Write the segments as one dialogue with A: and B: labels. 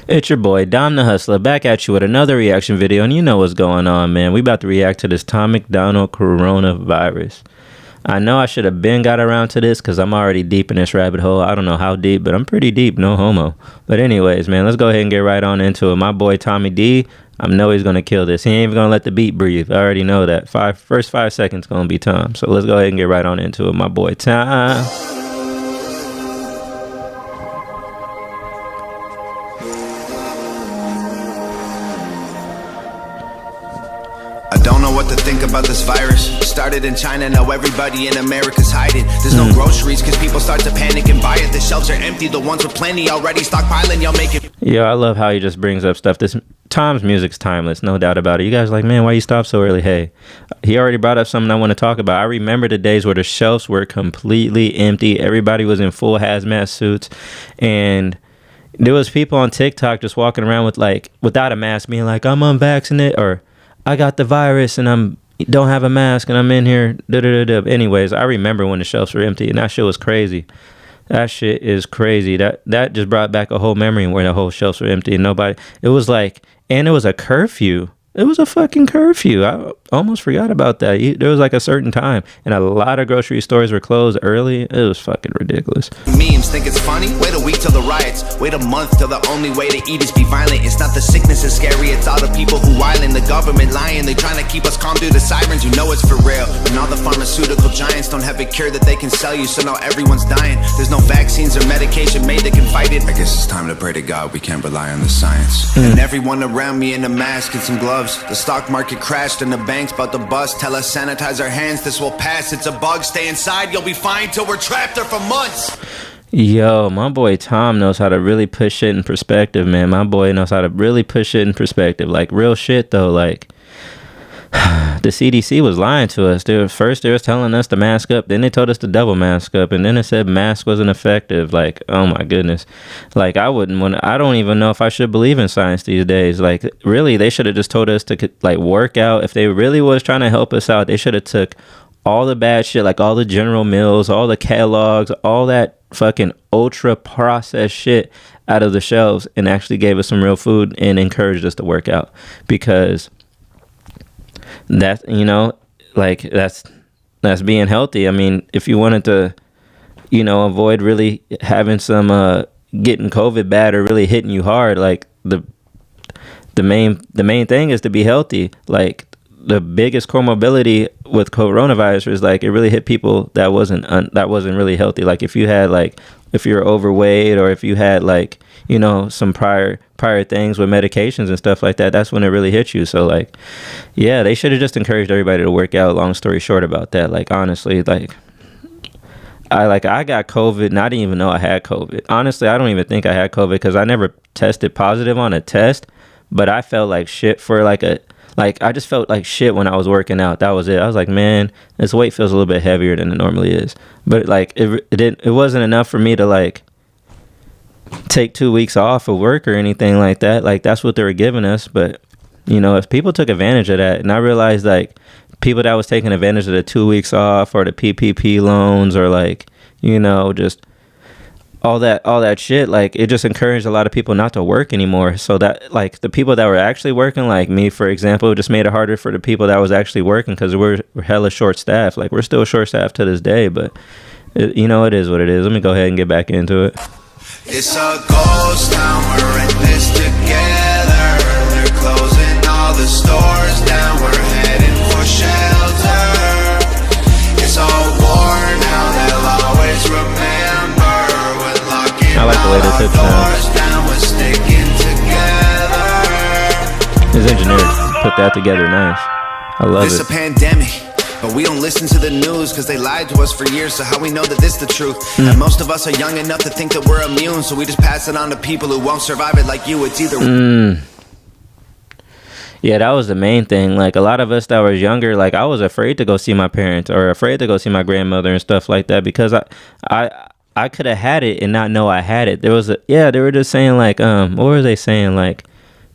A: It's your boy Dom the Hustler back at you with another reaction video, and you know what's going on, man. We about to react to this MacDonald coronavirus. I know I should have been got around to this because I'm already deep in this rabbit hole. I don't know how deep, but I'm pretty deep, no homo. But anyways, man, let's go ahead and get right on into it. My boy Tommy D, I know he's gonna kill this. He ain't even gonna let the beat breathe. I already know that. First 5 seconds gonna be Tom. So let's go ahead and get right on into it. My boy Tom.
B: I don't know what to think about this virus. Started in China, now everybody in America's hiding. There's no groceries cause people start to panic and buy it. The shelves are empty, the ones with plenty already stockpiling. Y'all make it.
A: Yeah, I love how he just brings up stuff. This Tom's music's timeless, no doubt about it. You guys are like, man, why you stop so early? Hey, he already brought up something I want to talk about. I remember the days where the shelves were completely empty. Everybody was in full hazmat suits, and there was people on TikTok just walking around with without a mask, being like, I'm unvaccinated, or I got the virus and don't have a mask and I'm in here. Anyways, I remember when the shelves were empty, and that shit was crazy. That shit is crazy. That just brought back a whole memory where the whole shelves were empty and nobody. It was and it was a curfew. It was a fucking curfew. I almost forgot about that. There was a certain time, and a lot of grocery stores were closed early. It was fucking ridiculous.
B: Memes think it's funny? Wait a week till the riots. Wait a month till the only way to eat is be violent. It's not the sickness is scary, it's all the people who whiling. The government lying, they trying to keep us calm through the sirens. You know it's for real. And all the pharmaceutical giants don't have a cure that they can sell you, so now everyone's dying. There's no vaccines or medication made that can fight it. I guess it's time to pray to God we can't rely on the science. And everyone around me in a mask and some gloves. The stock market crashed and the bank's about to bust. Tell us sanitize our hands, this will pass. It's a bug, stay inside, you'll be fine till we're trapped there for months.
A: Yo, my boy Tom knows how to really put shit in perspective, man. My boy knows how to really put shit in perspective. Real shit though, the CDC was lying to us. First they was telling us to mask up, then they told us to double mask up, and then it said mask wasn't effective. Oh my goodness. I don't even know if I should believe in science these days. Really, they should have just told us to work out. If they really was trying to help us out, they should have took all the bad shit, all the General Mills, all the Kellogg's, all that fucking ultra processed shit out of the shelves, and actually gave us some real food and encouraged us to work out. Because that's being healthy. I mean, if you wanted to avoid really having some getting COVID bad or really hitting you hard, the main thing is to be healthy. The biggest comorbidity with coronavirus is it really hit people that wasn't really healthy. If you had if you're overweight, or if you had some prior things with medications and stuff like that, that's when it really hits you. So yeah, they should have just encouraged everybody to work out. Long story short about that, honestly, I got COVID and I didn't even know I had COVID. Honestly, I don't even think I had COVID because I never tested positive on a test, but I felt like shit for I just felt like shit when I was working out. That was it. I was like, man, this weight feels a little bit heavier than it normally is. But it wasn't enough for me to take 2 weeks off of work or anything like that. That's what they were giving us. But if people took advantage of that, and I realized people that was taking advantage of the 2 weeks off or the PPP loans or just all that shit, it just encouraged a lot of people not to work anymore. So that the people that were actually working, like me for example, it just made it harder for the people that was actually working because we're hella short staffed. We're still short staffed to this day, but it is what it is. Let me go ahead and get back into it.
B: It's a ghost town, we're in this together. They're closing all the stores down, we're heading for shelter. It's all war now, they'll always remember.
A: I like the way this hits now. His engineers put that together nice. I love it.
B: It's a pandemic, but we don't listen to the news because they lied to us for years. So how we know that this the truth? And most of us are young enough to think that we're immune, so we just pass it on to people who won't survive it like you. It's either
A: Yeah, that was the main thing. A lot of us that were younger, I was afraid to go see my parents or afraid to go see my grandmother and stuff like that because I could have had it and not know I had it. They were just saying what were they saying?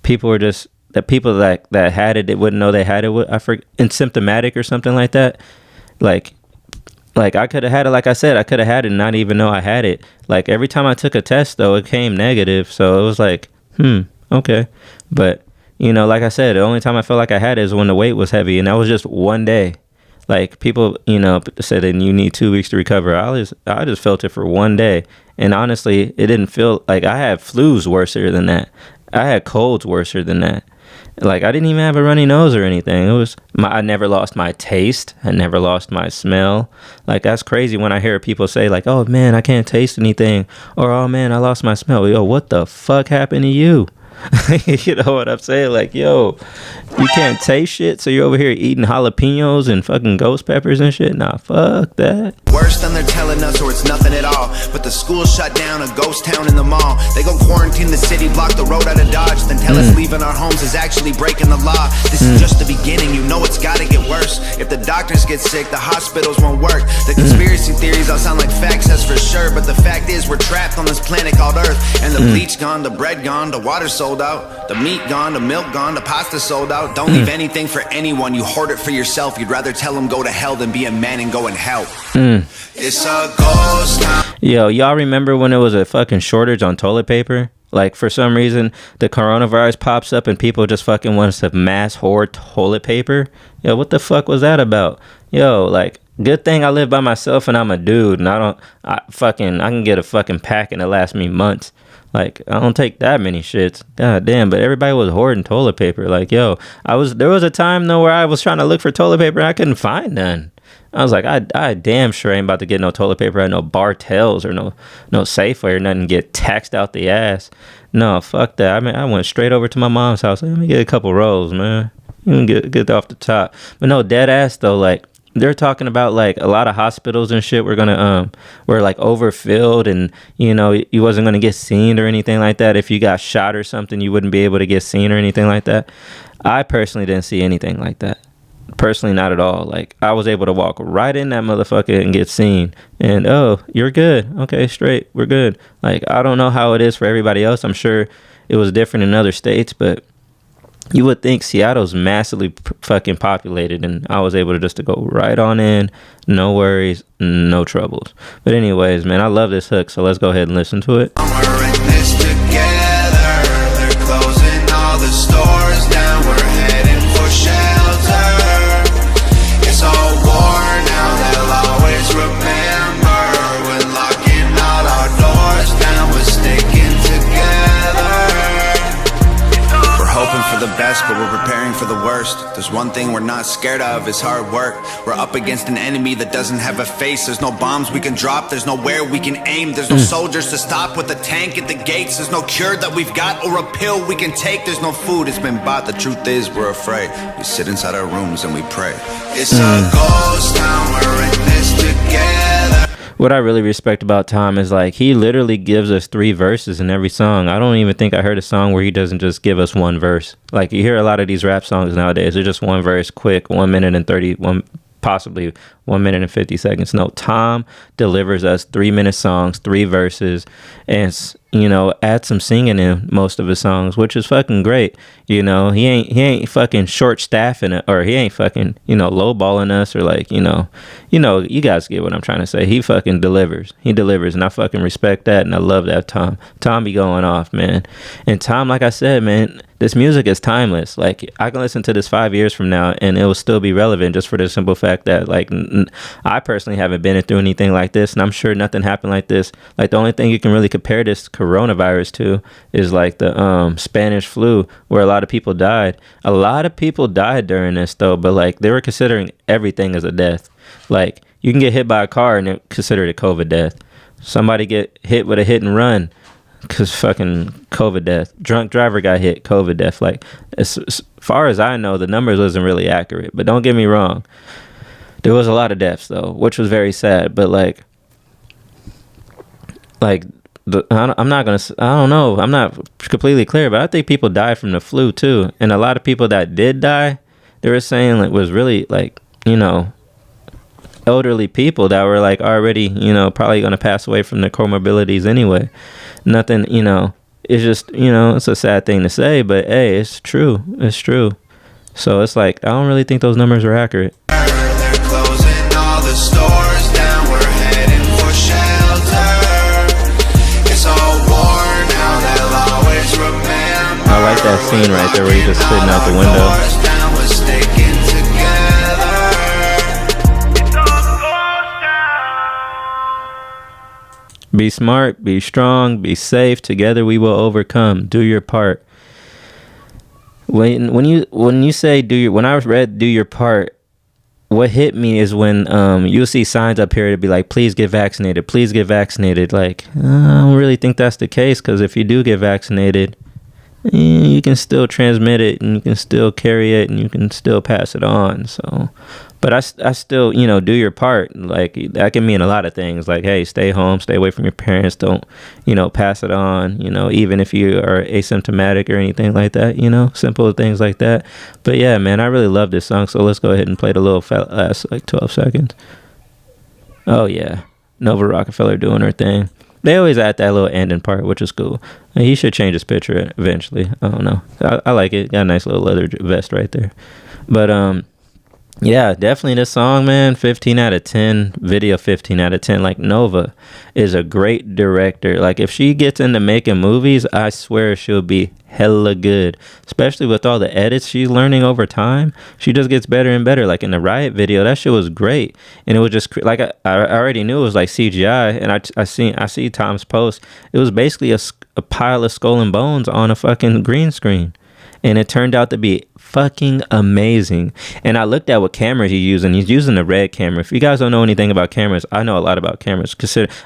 A: People were just people that had it, they wouldn't know they had it. I forget, asymptomatic or something like that. I could have had it. Like I said, I could have had it and not even know I had it. Every time I took a test though, it came negative. So it was Okay. But, you know, like I said, the only time I felt like I had it is when the weight was heavy, and that was just one day. Like, people, you know, said that you need 2 weeks to recover. I just felt it for one day. And honestly, it didn't feel like I had flus worser than that. I had colds worser than that. Like, I didn't even have a runny nose or anything. I never lost my taste. I never lost my smell. Like, that's crazy when I hear people say, like, oh, man, I can't taste anything. Or, oh, man, I lost my smell. Yo, what the fuck happened to you? You know what I'm saying? Like, yo, you can't taste shit, so you're over here eating jalapenos and fucking ghost peppers and shit? Nah, fuck that.
B: Worse than they're telling us, or it's nothing at all. But the school shut down, a ghost town in the mall. They go quarantine the city, block the road out of Dodge, then tell us leaving our homes is actually breaking the law. This is just the beginning, you know it's gotta get worse. If the doctors get sick, the hospitals won't work. The conspiracy theories all sound like facts, that's for sure. But the fact is, we're trapped on this planet called Earth. And the bleach gone, the bread gone, the water sold out, the meat gone, the milk gone, the pasta sold out. Don't leave anything for anyone, you hoard it for yourself. You'd rather tell them go to hell than be a man and go and help. It's a ghost town.
A: Yo, y'all remember when there was a fucking shortage on toilet paper? Like, for some reason, the coronavirus pops up and people just fucking want us to mass hoard toilet paper. Yo, what the fuck was that about? Yo, like, good thing I live by myself and I'm a dude and I can get a fucking pack and it lasts me months. Like, I don't take that many shits. God damn, but everybody was hoarding toilet paper. Like, yo, there was a time though where I was trying to look for toilet paper and I couldn't find none. I was like, I damn sure ain't about to get no toilet paper at no Bartels or no Safeway or nothing, get taxed out the ass. No, fuck that. I mean, I went straight over to my mom's house. Let me get a couple rolls, man. You can get off the top. But no, dead ass though, like, they're talking about like a lot of hospitals and shit were like overfilled, and you know, you wasn't gonna get seen or anything like that. If you got shot or something, you wouldn't be able to get seen or anything like that. I personally didn't see anything like that. Personally, not at all. Like, I was able to walk right in that motherfucker and get seen, and oh, you're good, okay, straight, we're good. Like, I don't know how it is for everybody else. I'm sure it was different in other states, but you would think Seattle's massively fucking populated, and I was able to go right on in, no worries, no troubles. But anyways, man, I love this hook, so let's go ahead and listen to it.
B: We're in this together. They're closing all the stores down. We're heading for shelter. It's all war now. They'll always remember when locking all our doors down. We're sticking together. We're hoping for the best, but we're preparing for the worst. There's one thing we're not scared of, is hard work. We're up against an enemy that doesn't have a face. There's no bombs we can drop, there's nowhere we can aim. There's no soldiers to stop with a tank at the gates. There's no cure that we've got or a pill we can take. There's no food, it's been bought. The truth is we're afraid. We sit inside our rooms and we pray. It's a ghost town, we're in this together.
A: What I really respect about Tom is, like, he literally gives us 3 verses in every song. I don't even think I heard a song where he doesn't just give us 1 verse. Like, you hear a lot of these rap songs nowadays, they're just 1 verse, quick, 1 minute and 30, possibly 1 minute and 50 seconds. No, Tom delivers us 3-minute songs, 3 verses, and, you know, add some singing in most of his songs, which is fucking great. You know, he ain't fucking short staffing it, or he ain't fucking, you know, lowballing us, or like, you know, you guys get what I'm trying to say. He fucking delivers. He delivers, and I fucking respect that, and I love that Tom be going off, man. And Tom, like I said, man, this music is timeless. Like, I can listen to this 5 years from now and it will still be relevant, just for the simple fact that, like, I personally haven't been through anything like this, and I'm sure nothing happened like this. Like, the only thing you can really compare this coronavirus to is like the Spanish flu, where a lot of people died. A lot of people died during this though, but like, they were considering everything as a death. Like, you can get hit by a car and they're considered a COVID death. Somebody get hit with a hit and run, cause fucking COVID death. Drunk driver got hit, COVID death. Like, as far as I know, the numbers wasn't really accurate, but don't get me wrong, there was a lot of deaths though, which was very sad. But like I'm not completely clear, but I think people died from the flu too. And a lot of people that did die, they were saying, like, was really, like, you know, elderly people that were like already, you know, probably going to pass away from their comorbidities anyway. Nothing, you know, it's just, you know, it's a sad thing to say, but hey, it's true. It's true. So it's like, I don't really think those numbers are accurate.
B: They're closing all the stores down. We're heading for shelter. It's all war now. They'll always remember
A: that scene right there where he's just sitting out the window. Be smart, be strong, be safe. Together we will overcome. Do your part. When you say when I read do your part, what hit me is when you'll see signs up here to be like, please get vaccinated, please get vaccinated. Like, I don't really think that's the case, because if you do get vaccinated, you can still transmit it, and you can still carry it, and you can still pass it on. So, but I still, do your part. Like, that can mean a lot of things. Like, hey, stay home, stay away from your parents. Don't, pass it on, even if you are asymptomatic or anything like that, simple things like that. But yeah, man, I really love this song. So let's go ahead and play the little last, 12 seconds. Oh, yeah. Nova Rockefeller doing her thing. They always add that little ending part, which is cool. He should change his picture eventually. I don't know. I like it. Got a nice little leather vest right there. But, yeah, definitely this song, man, 15 out of 10. Video 15 out of 10. Like, Nova is a great director. Like, if she gets into making movies, I swear she'll be hella good. Especially with all the edits she's learning over time. She just gets better and better. Like, in the Riot video, that shit was great. And it was just, like, I already knew it was, like, CGI. And I see Tom's post. It was basically a pile of skull and bones on a fucking green screen. And it turned out to be fucking amazing. And I looked at what camera he's using. He's using the red camera. If you guys don't know anything about cameras, I know a lot about cameras.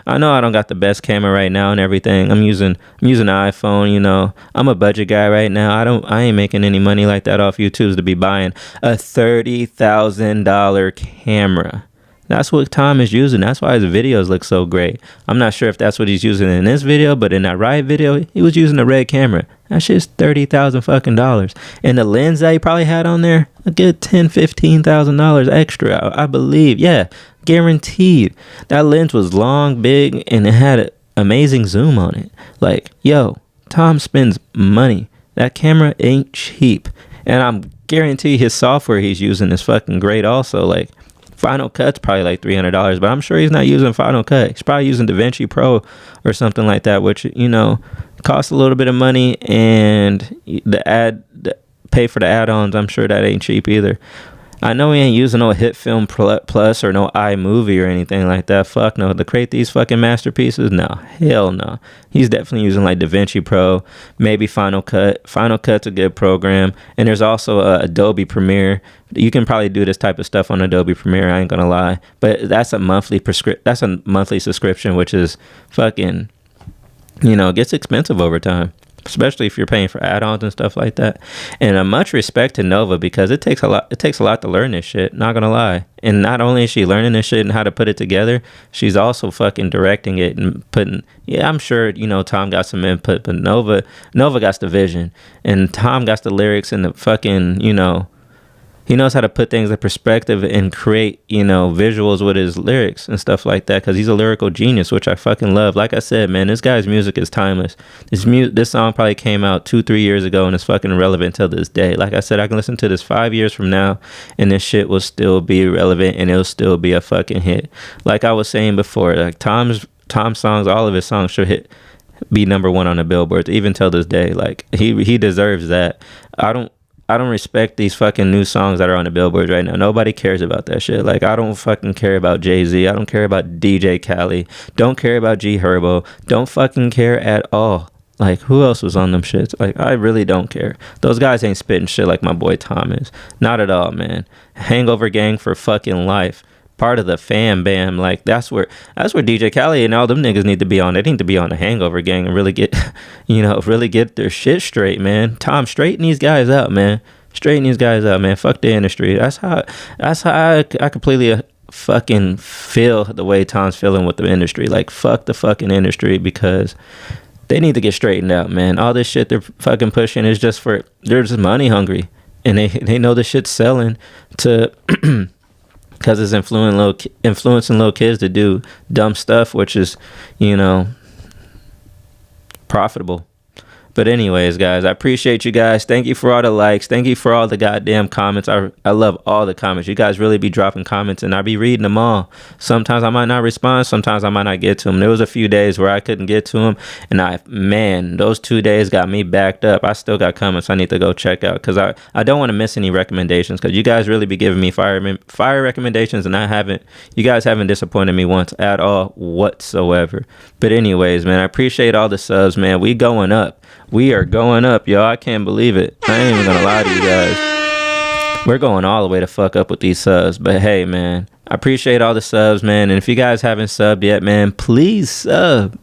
A: I know I don't got the best camera right now and everything. I'm using an iPhone. I'm a budget guy right now. I ain't making any money like that off YouTube's to be buying a $30,000 camera. That's what Tom is using. That's why his videos look so great. I'm not sure if that's what he's using in this video, but in that Riot video, he was using a red camera. That shit's $30,000 fucking dollars. And the lens that he probably had on there, a good $10,000-$15,000 extra, I believe. Yeah, guaranteed. That lens was long, big, and it had an amazing zoom on it. Like, yo, Tom spends money. That camera ain't cheap. And I'm guarantee his software he's using is fucking great also. Like, Final Cut's probably like $300, but I'm sure he's not using Final Cut. He's probably using DaVinci Pro or something like that, which, costs a little bit of money, and pay for the add-ons. I'm sure that ain't cheap either. I know he ain't using no Hit Film Plus or no iMovie or anything like that. Fuck no. To create these fucking masterpieces? No. Hell no. He's definitely using like DaVinci Pro, maybe Final Cut. Final Cut's a good program. And there's also Adobe Premiere. You can probably do this type of stuff on Adobe Premiere, I ain't gonna lie. But that's a monthly subscription, which is fucking, gets expensive over time. Especially if you're paying for add-ons and stuff like that. And much respect to Nova, because it takes a lot to learn this shit, not gonna lie. And not only is she learning this shit and how to put it together, she's also fucking directing it and I'm sure, Tom got some input, but Nova got the vision, and Tom got the lyrics and the fucking, he knows how to put things in perspective and create, visuals with his lyrics and stuff like that, because he's a lyrical genius, which I fucking love. Like I said, man, this guy's music is timeless. This song probably came out 2-3 years ago and it's fucking relevant till this day. Like I said, I can listen to this 5 years from now and this shit will still be relevant and it'll still be a fucking hit. Like I was saying before, like Tom's songs, all of his songs should be number one on the billboards, even till this day. Like he deserves that. I don't respect these fucking new songs that are on the billboards right now. Nobody cares about that shit. Like, I don't fucking care about Jay-Z. I don't care about DJ Khaled. Don't care about G Herbo. Don't fucking care at all. Like, who else was on them shits? Like, I really don't care. Those guys ain't spitting shit like my boy Tom is. Not at all, man. Hangover Gang for fucking life. Part of the fam bam. Like, that's where DJ Khaled and all them niggas need to be on. They need to be on the Hangover Gang and really get, really get their shit straight, man. Tom, straighten these guys out, man. Straighten these guys out, man. Fuck the industry. That's how I completely fucking feel the way Tom's feeling with the industry. Like, fuck the fucking industry, because they need to get straightened out, man. All this shit they're fucking pushing is they're just money hungry, and they know the shit's selling to because it's influencing little kids to do dumb stuff, which is, profitable. But anyways, guys, I appreciate you guys. Thank you for all the likes. Thank you for all the goddamn comments. I love all the comments. You guys really be dropping comments, and I be reading them all. Sometimes I might not respond. Sometimes I might not get to them. There was a few days where I couldn't get to them, and man, those 2 days got me backed up. I still got comments I need to go check out because I don't want to miss any recommendations because you guys really be giving me fire recommendations, and you guys haven't disappointed me once at all whatsoever. But anyways, man, I appreciate all the subs, man. We going up. We are going up, y'all. I can't believe it. I ain't even gonna lie to you guys. We're going all the way to fuck up with these subs. But hey, man, I appreciate all the subs, man. And if you guys haven't subbed yet, man, please sub.